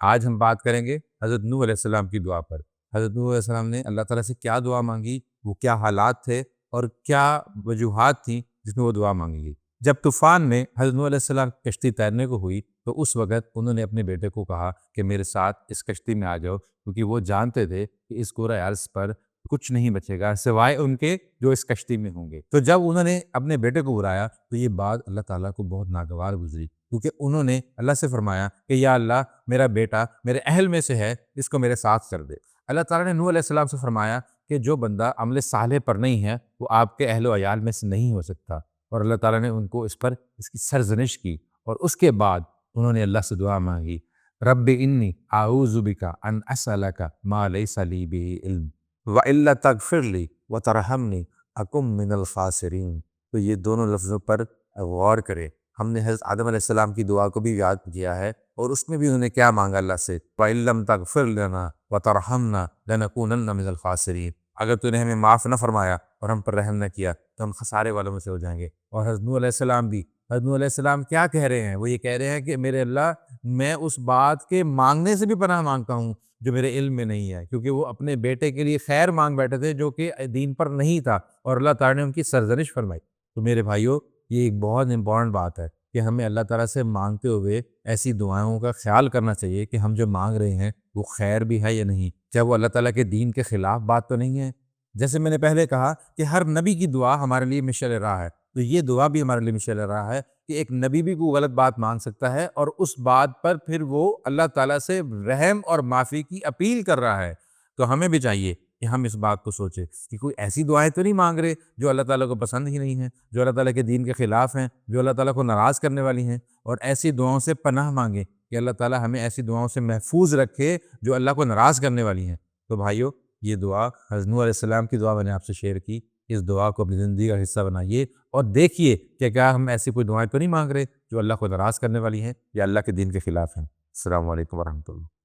آج ہم بات کریں گے حضرت نوح علیہ السلام کی دعا پر۔ حضرت نوح علیہ السلام نے اللہ تعالیٰ سے کیا دعا مانگی، وہ کیا حالات تھے اور کیا وجوہات تھیں جس میں وہ دعا مانگی گئی۔ جب طوفان میں حضرت نوح علیہ السلام کشتی تیرنے کو ہوئی تو اس وقت انہوں نے اپنے بیٹے کو کہا کہ میرے ساتھ اس کشتی میں آ جاؤ، کیونکہ وہ جانتے تھے کہ اس کرۂ ارض پر کچھ نہیں بچے گا سوائے ان کے جو اس کشتی میں ہوں گے۔ تو جب انہوں نے اپنے بیٹے کو بلایا تو یہ بات اللہ تعالیٰ کو بہت ناگوار گزری، کیونکہ انہوں نے اللہ سے فرمایا کہ یا اللہ میرا بیٹا میرے اہل میں سے ہے، اس کو میرے ساتھ کر دے۔ اللہ تعالیٰ نے نوح علیہ السلام سے فرمایا کہ جو بندہ عمل صالح پر نہیں ہے وہ آپ کے اہل و عیال میں سے نہیں ہو سکتا، اور اللہ تعالیٰ نے ان کو اس پر اس کی سرزنش کی، اور اس کے بعد انہوں نے اللہ سے دعا مانگی، رب انی اعوذ بک ان اسألک ما لیس لی بہ علم وَإِلَّا تَغْفِرْ لِي وَتَرْحَمْنِي أَكُن مِّنَ الْخَاسِرِينَ۔ تو یہ دونوں لفظوں پر غور کرے۔ ہم نے حضرت آدم علیہ السلام کی دعا کو بھی یاد کیا ہے، اور اس میں بھی انہوں نے کیا مانگا اللہ سے، وَإِن لَّمْ تَغْفِرْ لَنَا وَتَرْحَمْنَا لَنَكُونَنَّ مِنَ الْخَاسِرِينَ۔ اگر تو نے ہمیں معاف نہ فرمایا اور ہم پر رحم نہ کیا تو ہم خسارے والوں میں سے ہو جائیں گے۔ اور حضرت نوح علیہ السلام بھی، حضرت نوح علیہ السلام کیا کہہ رہے ہیں؟ وہ یہ کہہ رہے ہیں کہ میرے اللہ، میں اس بات کے مانگنے سے بھی پناہ مانگتا ہوں جو میرے علم میں نہیں ہے، کیونکہ وہ اپنے بیٹے کے لیے خیر مانگ بیٹھے تھے جو کہ دین پر نہیں تھا، اور اللہ تعالیٰ نے ان کی سرزنش فرمائی۔ تو میرے بھائیوں، یہ ایک بہت امپورٹنٹ بات ہے کہ ہمیں اللہ تعالیٰ سے مانگتے ہوئے ایسی دعاؤں کا خیال کرنا چاہیے کہ ہم جو مانگ رہے ہیں وہ خیر بھی ہے یا نہیں، چاہے وہ اللہ تعالیٰ کے دین کے خلاف بات تو نہیں ہے۔ جیسے میں نے پہلے کہا کہ ہر نبی کی دعا ہمارے لیے مشعل راہ ہے، تو یہ دعا بھی ہمارے لیے مشعل راہ ہے کہ ایک نبی بھی کوئی غلط بات مانگ سکتا ہے اور اس بات پر پھر وہ اللہ تعالیٰ سے رحم اور معافی کی اپیل کر رہا ہے۔ تو ہمیں بھی چاہیے کہ ہم اس بات کو سوچیں کہ کوئی ایسی دعائیں تو نہیں مانگ رہے جو اللہ تعالیٰ کو پسند ہی نہیں ہیں، جو اللہ تعالیٰ کے دین کے خلاف ہیں، جو اللہ تعالیٰ کو ناراض کرنے والی ہیں، اور ایسی دعاؤں سے پناہ مانگیں کہ اللہ تعالیٰ ہمیں ایسی دعاؤں سے محفوظ رکھے جو اللہ کو ناراض کرنے والی ہیں۔ تو بھائیو، یہ دعا حضرت نوح علیہ السلام کی دعا میں نے آپ سے شیئر کی، اس دعا کو اپنی زندگی کا حصہ بنائیے اور دیکھیے کہ کیا ہم ایسی کوئی دعائیں تو نہیں مانگ رہے جو اللہ کو ناراض کرنے والی ہیں یا اللہ کے دین کے خلاف ہیں۔ السلام علیکم ورحمۃ اللہ۔